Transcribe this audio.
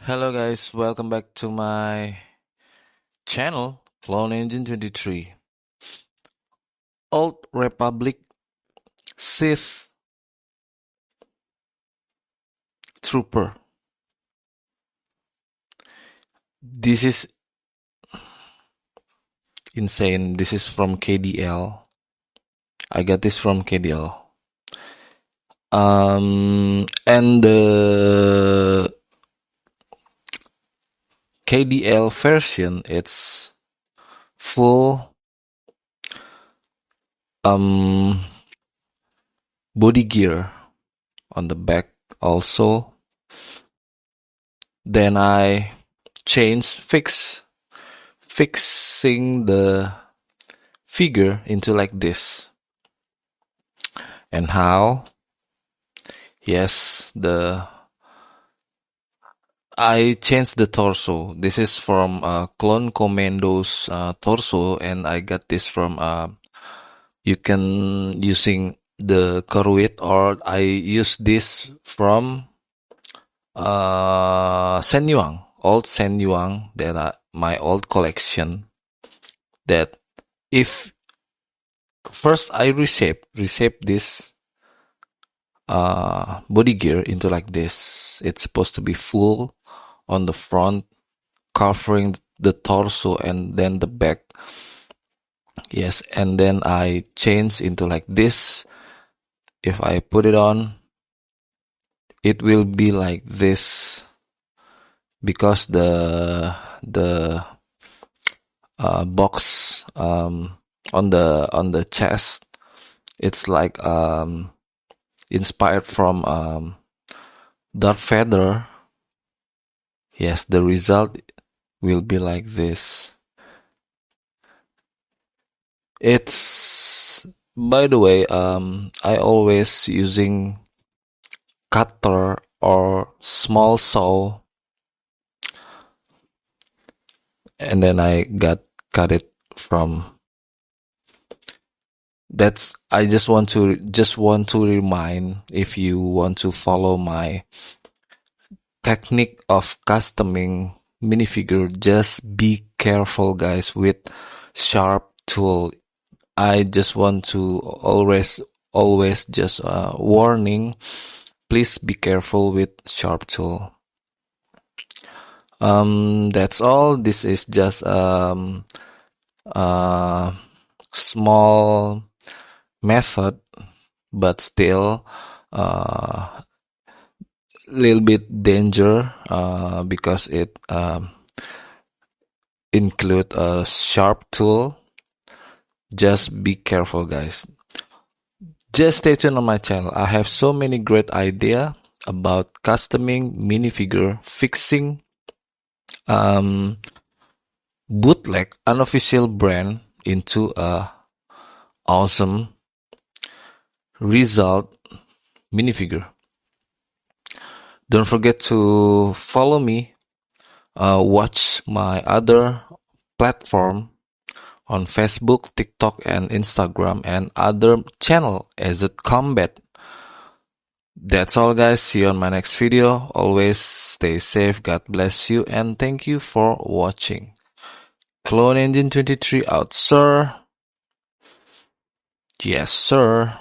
Hello guys, welcome back to my channel, Clone Engine 23. Old Republic Sith Trooper. This is insane. This is from KDL. I got this from KDL. And the KDL version, it's full Bodygear on the back also. Then I fixing the figure into like this. And how? Yes, I changed the torso. This is from Clone Commando's torso, and I got this from you can using the Corvette, or I use this from Senyuang, old Senyuang, that my old collection. That if first I reshape this Bodygear into like this. It's supposed to be full on the front, covering the torso and then the back. Yes, and then I change into like this. If I put it on, it will be like this, because the box on the chest, it's like inspired from Darth Vader. Yes, the result will be like this. It's, by the way, I always using cutter or small saw, and then I cut it from. I just want to remind, if you want to follow my technique of customing minifigure, just be careful guys with sharp tool. I just want to always just warning, please be careful with sharp tool. That's all. This is just small method, but still little bit danger, because it include a sharp tool. Just be careful guys. Just stay tuned on my channel. I have so many great idea about customing minifigure, fixing bootleg unofficial brand into a awesome result minifigure. Don't forget to follow me, watch my other platform on Facebook, TikTok, and Instagram, and other channel as it combat. That's all guys. See you on my next video. Always stay safe. God bless you, and thank you for watching. Clone Engine 23 out, sir. Yes, sir.